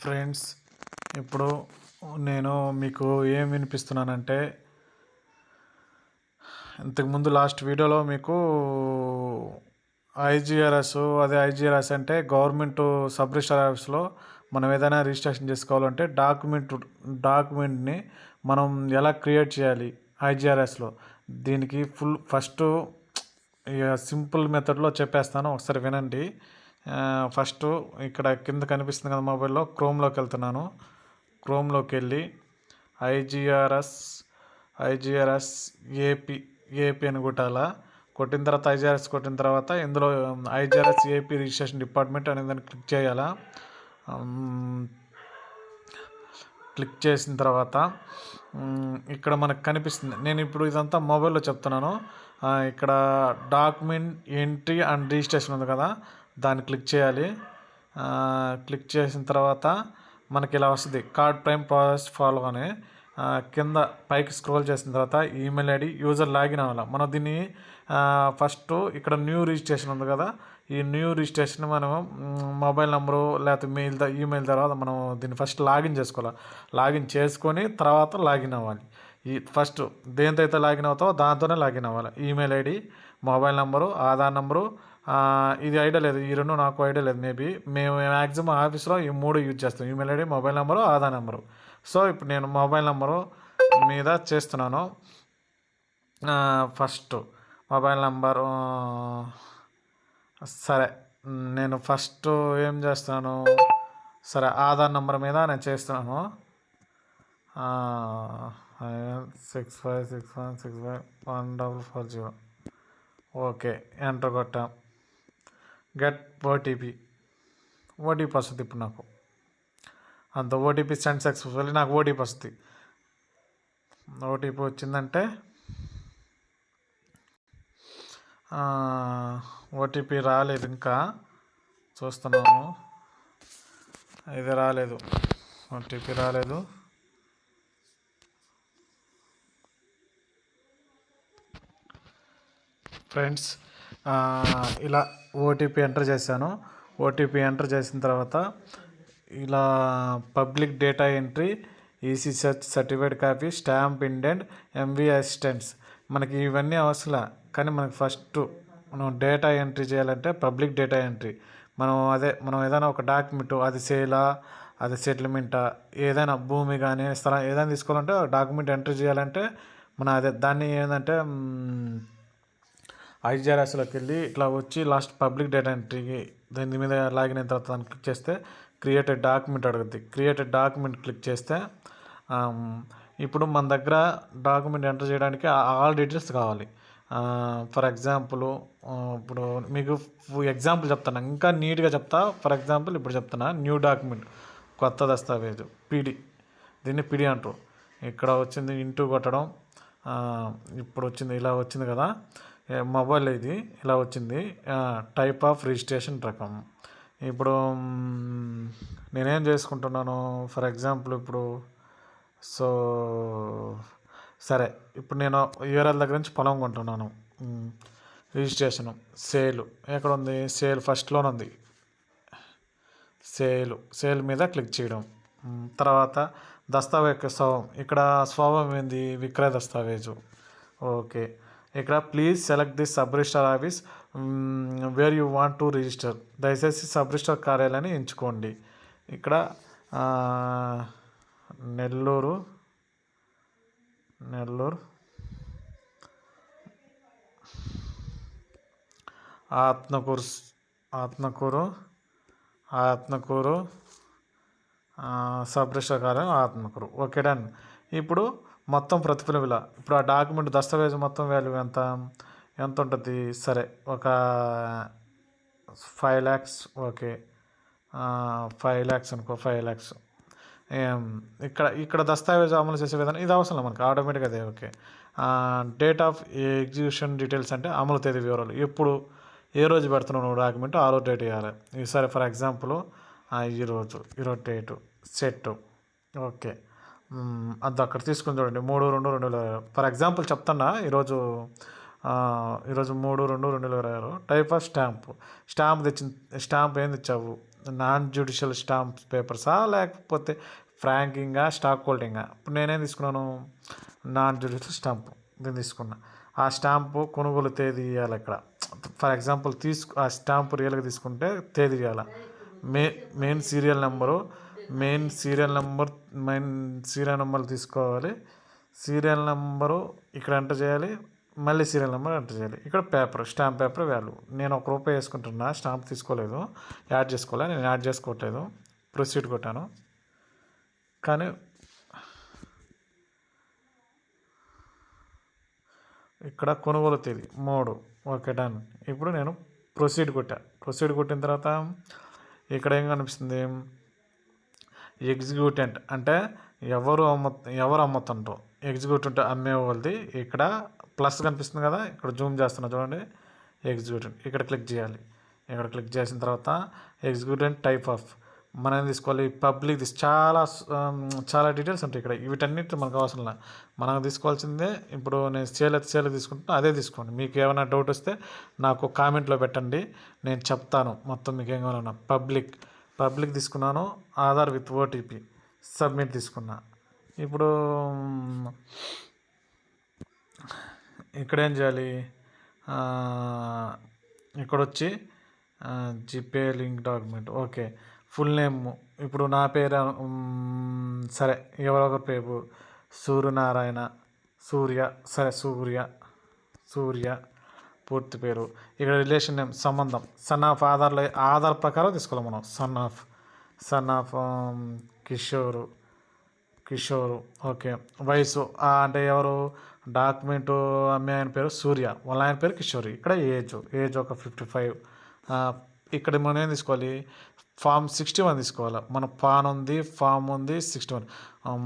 Friends, ఇప్పుడు నేను మీకు ఏం వినిపిస్తున్నానంటే, ఇంతకుముందు లాస్ట్ వీడియోలో మీకు ఐజీఆర్ఎస్ ఐజీఆర్ఎస్ అంటే గవర్నమెంట్ సబ్ రిజిస్టర్ ఆఫీస్లో మనం ఏదైనా రిజిస్ట్రేషన్ చేసుకోవాలంటే డాక్యుమెంట్ని మనం ఎలా క్రియేట్ చేయాలి ఐజీఆర్ఎస్లో. దీనికి ఫస్ట్ సింపుల్ మెథడ్లో చెప్పేస్తాను, ఒకసారి వినండి. ఫస్ట్ ఇక్కడ కింద కనిపిస్తుంది కదా మొబైల్లో, క్రోమ్లోకి వెళ్తున్నాను. క్రోమ్లోకి వెళ్ళి ఐజీఆర్ఎస్ ఏపీ అని కొట్టిన తర్వాత కొట్టిన తర్వాత ఇందులో ఐజీఆర్ఎస్ ఏపీ రిజిస్ట్రేషన్ డిపార్ట్మెంట్ అనే దాన్ని క్లిక్ చేయాలా. క్లిక్ చేసిన తర్వాత ఇక్కడ మనకు కనిపిస్తుంది. నేను ఇప్పుడు ఇదంతా మొబైల్లో చెప్తున్నాను. ఇక్కడ డాక్యుమెంట్ ఎంట్రీ అండ్ రిజిస్ట్రేషన్ ఉంది కదా, దాన్ని క్లిక్ చేయాలి. క్లిక్ చేసిన తర్వాత మనకి ఇలా వస్తుంది, కార్డ్ ప్రైమ్ ప్రాసెస్ ఫాలో అని. కింద పైకి స్క్రోల్ చేసిన తర్వాత ఈమెయిల్ ఐడి యూజర్ లాగిన్ అవ్వాలి. మనం దీన్ని ఫస్ట్ ఇక్కడ న్యూ రిజిస్ట్రేషన్ ఉంది కదా, ఈ న్యూ రిజిస్ట్రేషన్ మనం మొబైల్ నెంబరు లేకపోతే ఈమెయిల్ తర్వాత మనం దీన్ని ఫస్ట్ లాగిన్ చేసుకోవాలి. లాగిన్ చేసుకొని తర్వాత లాగిన్ అవ్వాలి. ఫస్ట్ దేంతో అయితే లాగిన్ అవుతావో దాంతోనే లాగిన్ అవ్వాలి. Email ID, mobile number, Aadhaar number. ఇది ఐడియా లేదు, ఈ రెండు నాకు ఐడియా లేదు. మేము మ్యాక్సిమం ఆఫీస్లో ఈ మూడు యూజ్ చేస్తాం, email ID, mobile number, Aadhaar number. So ఇప్పుడు నేను మొబైల్ నెంబరు మీద చేస్తున్నాను. ఫస్ట్ మొబైల్ నెంబరు సరే, నేను ఫస్ట్ ఏం చేస్తాను, సరే ఆధార్ నెంబర్ మీద నేను చేస్తున్నాను. 6561651440. ఓకే, ఎంటర్ కొట్టాం. గెట్ ఓటీపీ వస్తుంది. ఇప్పుడు నాకు అంత ఓటీపీ సెండ్ సక్సెస్ఫుల్లీ నాకు ఓటీపీ వస్తుంది. ఓటీపీ వచ్చిందంటే ఓటీపీ రాలేదు, ఇంకా చూస్తున్నాము. ఇది రాలేదు, ఓటీపీ రాలేదు. ఫ్రెండ్స్, ఇలా ఓటీపీ ఎంటర్ చేశాను. ఓటీపీ ఎంటర్ చేసిన తర్వాత ఇలా public data entry, EC certified copy, stamp indent, MV assistants, మనకి ఇవన్నీ అవసరం. కానీ మనకి ఫస్ట్ మనం డేటా ఎంట్రీ చేయాలంటే పబ్లిక్ డేటా ఎంట్రీ. మనం ఏదైనా ఒక డాక్యుమెంట్, అది సేలా, అది సెటిల్మెంటా, ఏదైనా భూమి కానీ స్థలం ఏదైనా తీసుకోవాలంటే డాక్యుమెంట్ ఎంట్రీ చేయాలంటే దాన్ని ఏంటంటే ఐజీఆర్ఎస్లోకి వెళ్ళి ఇట్లా వచ్చి లాస్ట్ పబ్లిక్ డేటా ఎంట్రీకి దీని మీద లాగిన్ అయిన తర్వాత దాన్ని క్లిక్ చేస్తే క్రియేటెడ్ డాక్యుమెంట్ అడుగుద్ది. క్రియేటెడ్ డాక్యుమెంట్ క్లిక్ చేస్తే ఇప్పుడు మన దగ్గర డాక్యుమెంట్ ఎంటర్ చేయడానికి ఆల్ డీటెయిల్స్ కావాలి. ఫర్ ఎగ్జాంపుల్, ఇప్పుడు మీకు ఎగ్జాంపుల్ చెప్తాను, ఇంకా నీట్గా చెప్తా. ఫర్ ఎగ్జాంపుల్ ఇప్పుడు చెప్తున్నా, న్యూ డాక్యుమెంట్, కొత్త దస్తావేజు, పీడి, దీన్ని పీడి అంటారు. ఇక్కడ వచ్చింది ఇంటూ కొట్టడం. ఇప్పుడు వచ్చింది, ఇలా వచ్చింది కదా మొబైల్, ఇది ఇలా వచ్చింది. టైప్ ఆఫ్ రిజిస్ట్రేషన్ రకం. ఇప్పుడు నేనేం చేసుకుంటున్నాను, ఫర్ ఎగ్జాంపుల్ ఇప్పుడు సరే, ఇప్పుడు నేను యూఆర్ఎల్ దగ్గర నుంచి పొలం కొంటున్నాను. రిజిస్ట్రేషను, సేల్ ఎక్కడ ఉంది, సేల్ ఫస్ట్లోనే ఉంది. సేల్ మీద క్లిక్ చేయడం. తర్వాత దస్తావేజ్ స్వభావం, ఇక్కడ స్వభావం ఏంది, విక్రయ దస్తావేజు. ఓకే, ఇక్కడ please select the sub register office where you want to register, దయచేసి సబ్ రిజిస్టర్ కార్యాలయాన్ని ఎంచుకోండి. ఇక్కడ నెల్లూరు ఆత్మకూరు సబ్ రిజిస్టర్ కార్యాలయం ఆత్మకూరు. Okay, done. ఇప్పుడు మొత్తం ప్రతిఫల విలువ, ఇప్పుడు ఆ డాక్యుమెంట్ దస్తావేజు మొత్తం వాల్యూ ఎంత ఉంటుంది, సరే ఒక 5 lakhs. ఓకే, 5 lakhs అనుకో, 5 lakhs. ఇక్కడ దస్తావేజు అమలు చేసే విధానం ఇది అవసరం మనకి, ఆటోమేటిక్గా అదే. Okay, date of execution details అంటే అమలు తేదీ వివరాలు, ఎప్పుడు ఏ రోజు పెడుతున్నావు డాక్యుమెంట్ ఆ రోజు డేట్ ఇవ్వాలి. సరే, ఫర్ ఎగ్జాంపుల్ ఈరోజు డేటు సెట్. ఓకే, అది అక్కడ తీసుకుని చూడండి, 3/2/2020. ఫర్ ఎగ్జాంపుల్ చెప్తున్నా, ఈరోజు ఈరోజు 3/2/2026. టైప్ ఆఫ్ స్టాంప్ ఏం తెచ్చావు? నాన్ జ్యుడిషియల్ స్టాంప్ పేపర్సా లేకపోతే ఫ్రాంకింగా స్టాక్ హోల్డింగా? ఇప్పుడు నేనేం తీసుకున్నాను? నాన్ జ్యుడిషియల్ స్టాంపు దీన్ని తీసుకున్నా. ఆ స్టాంపు కొనుగోలు తేదీ ఇవ్వాలి ఇక్కడ. ఫర్ ఎగ్జాంపుల్ ఆ స్టాంపు రియల్గా తీసుకుంటే తేదీ ఇవ్వాలి. మెయిన్ సీరియల్ నెంబర్ తీసుకోవాలి. సీరియల్ నెంబరు ఇక్కడ ఎంటర్ చేయాలి, మళ్ళీ సీరియల్ నెంబర్ ఎంటర్ చేయాలి. ఇక్కడ స్టాంప్ పేపర్ వాల్యూ. నేను ₹1 వేసుకుంటున్నా, స్టాంప్ తీసుకోలేదు, యాడ్ చేసుకోవాలి. నేను యాడ్ చేసుకోవట్లేదు, ప్రొసీడ్ కొట్టాను. కానీ ఇక్కడ కొనుగోలు తేదీ 3. Okay, done. ఇప్పుడు నేను ప్రొసీడ్ కొట్టిన తర్వాత ఇక్కడ ఏం కనిపిస్తుంది? ఎగ్జిక్యూటెంట్ అంటే ఎవరు అమ్ముతుంటారో ఎగ్జిక్యూటెంట్ అమ్మే వాళ్ళది ఇక్కడ ప్లస్ కనిపిస్తుంది కదా, ఇక్కడ జూమ్ చేస్తున్నా చూడండి. ఎగ్జిక్యూటెంట్ ఇక్కడ క్లిక్ చేయాలి. ఇక్కడ క్లిక్ చేసిన తర్వాత ఎగ్జిక్యూటెంట్ టైప్ ఆఫ్ మనం ఏం తీసుకోవాలి? పబ్లిక్. చాలా డీటెయిల్స్ ఉంటాయి ఇక్కడ. వీటన్నిటి మనకు అవసరం లేదు. మనం తీసుకోవాల్సిందే. ఇప్పుడు నేను సేల్ తీసుకుంటున్నా, అదే తీసుకోండి. మీకు ఏమైనా డౌట్ వస్తే నాకు కామెంట్లో పెట్టండి, నేను చెప్తాను మొత్తం మీకు ఏం కావాలన్నా. పబ్లిక్ తీసుకున్నాను. ఆధార్ విత్ ఓటీపీ సబ్మిట్ తీసుకున్నా. ఇప్పుడు ఇక్కడ ఏం చేయాలి? ఇక్కడ వచ్చి GPay link document. Okay, full name. ఇప్పుడు నా పేరు సరే, ఎవరొకరి పేరు సూర్యనారాయణ, సరే సూర్య పూర్తి పేరు. ఇక్కడ రిలేషన్ నేమ్, సంబంధం, సన్ ఆఫ్. ఆధార్ ప్రకారం తీసుకోవాలి మనం. Son of Kishore. ఓకే, వయసు అంటే ఎవరు? డాక్యుమెంటు అమ్మే ఆయన పేరు సూర్య, వాళ్ళ ఆయన పేరు కిషోర్. ఇక్కడ ఏజ్ ఒక 55. ఇక్కడ మనం ఏం తీసుకోవాలి? ఫామ్ 61 తీసుకోవాలి. మన పాన్ ఉంది, ఫామ్ ఉంది 61.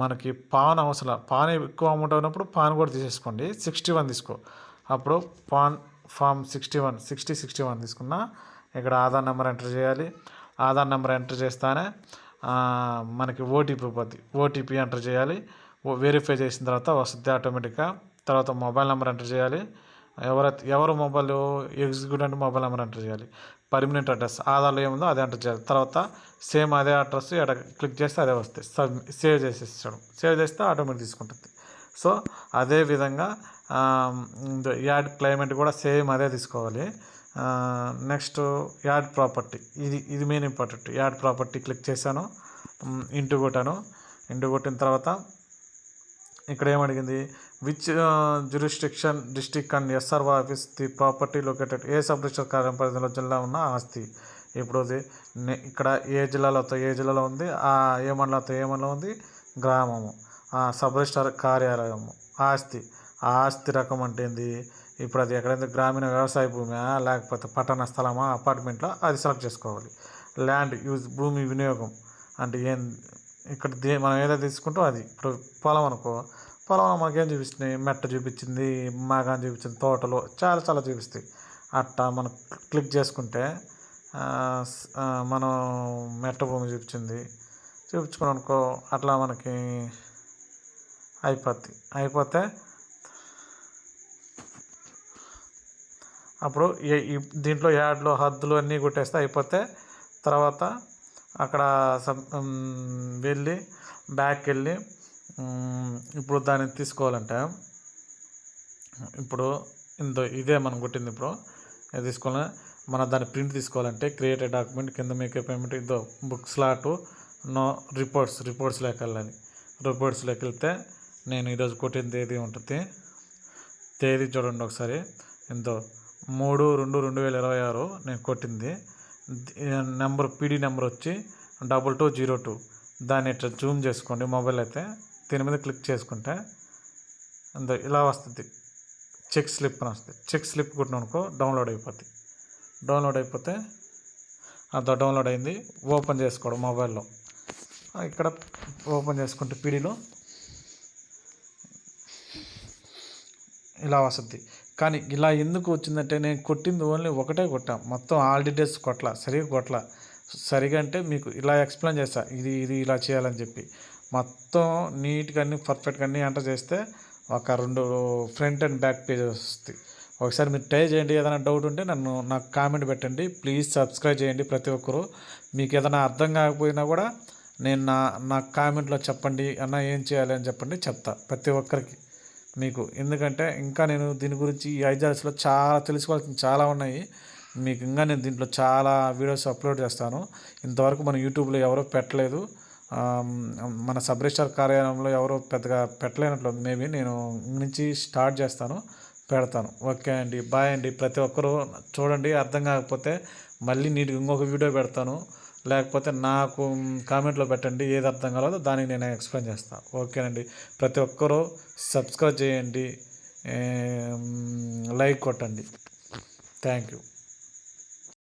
మనకి పాన్ అవసరం. పాన్ ఎక్కువ అమౌంట్ అయినప్పుడు పాన్ కూడా తీసేసుకోండి. 61 తీసుకో. అప్పుడు ఫామ్ 61 తీసుకున్నా. ఇక్కడ ఆధార్ నెంబర్ ఎంటర్ చేయాలి. ఆధార్ నెంబర్ ఎంటర్ చేస్తానే మనకి ఓటీపీ పోద్ది. ఓటీపీ ఎంటర్ చేయాలి. వెరిఫై చేసిన తర్వాత వస్తుంది ఆటోమేటిక్గా. తర్వాత మొబైల్ నెంబర్ ఎంటర్ చేయాలి. ఎవరు మొబైల్ ఎగ్జిక్యూటెంట్ మొబైల్ నెంబర్ ఎంటర్ చేయాలి. పర్మనెంట్ అడ్రస్ ఆధార్లో ఏముందో అదే ఎంటర్ చేయాలి. తర్వాత సేమ్ అదే అడ్రస్ ఇక్కడ క్లిక్ చేస్తే అదే వస్తుంది. సేవ్ చేస్తే ఆటోమేటిక్ తీసుకుంటుంది. సో అదేవిధంగా యాడ్ క్లైమేట్ కూడా సేమ్ అదే తీసుకోవాలి. Next add property. ఇది main important. Add property click చేశాను, ఇంటూ కొట్టిన తర్వాత ఇక్కడ ఏమడిగింది? Which jurisdiction district and SRO office the property located. ఏ సబ్ రిజిస్టర్ కార్యం పరిధిలో జిల్లా ఉన్న ఆస్తి. ఇప్పుడు ఇక్కడ ఏ జిల్లాలో ఉంది, ఏ మండలంలో ఉంది, గ్రామము, సబ్ రిజిస్టర్ కార్యాలయము, ఆస్తి రకం అంటే ఏంది? ఇప్పుడు అది ఎక్కడైతే గ్రామీణ వ్యవసాయ భూమి లేకపోతే పట్టణ స్థలమా, అపార్ట్మెంట్లో, అది సెలెక్ట్ చేసుకోవాలి. ల్యాండ్ యూజ్, భూమి వినియోగం అంటే ఇక్కడ మనం ఏదైతే తీసుకుంటాం అది. ఇప్పుడు పొలం అనుకో, పొలంలో మనకేం చూపిస్తున్నాయి? మెట్ట చూపించింది, మాగాని చూపించింది, తోటలు చాలా చూపిస్తాయి. అట్టా మనం క్లిక్ చేసుకుంటే మనం మెట్ట భూమి చూపించుకున్నాం అనుకో, అట్లా మనకి అయిపోతే అప్పుడు దీంట్లో యాడ్లు హద్దులు అన్నీ కొట్టేస్తే అయిపోతే తర్వాత అక్కడ వెళ్ళి బ్యాక్ వెళ్ళి ఇప్పుడు దాన్ని తీసుకోవాలంటే ఇప్పుడు ఇదే మనం కొట్టింది. ఇప్పుడు తీసుకోవాలి మన దాన్ని ప్రింట్ తీసుకోవాలంటే క్రియేట్ ఏ డాక్యుమెంట్ కింద మేకే పేమెంట్ బుక్ స్లాటు నో రిపోర్ట్స్లోకి వెళ్ళాలి. రిపోర్ట్స్లోకి వెళ్తే నేను ఈరోజు కొట్టిన తేదీ ఉంటుంది. తేదీ చూడండి ఒకసారి. 3/2/2026 నేను కొట్టింది. నెంబర్ పీడీ నెంబర్ వచ్చి 2202. దాన్ని ఇట్లా జూమ్ చేసుకోండి మొబైల్ అయితే. దీని మీద క్లిక్ చేసుకుంటే ఇలా వస్తుంది, చెక్ స్లిప్ అని వస్తుంది. చెక్ స్లిప్ కొట్టిన అనుకో డౌన్లోడ్ అయిపోతే అంత డౌన్లోడ్ అయింది. ఓపెన్ చేసుకోవడం మొబైల్లో. ఇక్కడ ఓపెన్ చేసుకుంటే పీడీలో ఇలా వస్తుంది. కానీ ఇలా ఎందుకు వచ్చిందంటే నేను కొట్టింది ఓన్లీ ఒకటే కొట్టాం, మొత్తం ఆల్ డీటెయిల్స్ సరిగా అంటే మీకు ఇలా ఎక్స్ప్లెయిన్ చేస్తా, ఇది ఇలా చేయాలని చెప్పి. మొత్తం నీట్గా అన్ని పర్ఫెక్ట్గా అన్నీ ఎంటర్ చేస్తే ఒక 2 ఫ్రంట్ అండ్ బ్యాక్ పేజెస్ వస్తాయి. ఒకసారి మీరు ట్రై చేయండి. ఏదైనా డౌట్ ఉంటే నాకు కామెంట్ పెట్టండి. ప్లీజ్ సబ్స్క్రైబ్ చేయండి ప్రతి ఒక్కరు. మీకు ఏదైనా అర్థం కాకపోయినా కూడా నేను నా కామెంట్లో చెప్పండి అన్న, ఏం చేయాలి అని చెప్పండి, చెప్తా ప్రతి ఒక్కరికి మీకు. ఎందుకంటే ఇంకా నేను దీని గురించి ఈ ఐజార్స్లో చాలా తెలుసుకోవాల్సిన చాలా ఉన్నాయి మీకు. ఇంకా నేను దీంట్లో చాలా వీడియోస్ అప్లోడ్ చేస్తాను. ఇంతవరకు మన యూట్యూబ్లో ఎవరో పెట్టలేదు. మన సబ్ రిజిస్ట్రార్ కార్యాలయంలో ఎవరో పెద్దగా పెట్టలేనట్లు మేబీ. నేను నుంచి స్టార్ట్ చేస్తాను, పెడతాను. ఓకే అండి, బాయ్ అండి. ప్రతి ఒక్కరూ చూడండి. అర్థం కాకపోతే మళ్ళీ నీకు ఇంకొక వీడియో పెడతాను. లేకపోతే నాకు కామెంట్లో పెట్టండి, ఏది అర్థం కాలేదో దానికి నేను ఎక్స్ప్లెయిన్ చేస్తాను. ఓకేనండి. ప్రతి ఒక్కరూ సబ్స్క్రైబ్ చేయండి, లైక్ కొట్టండి. Thank you.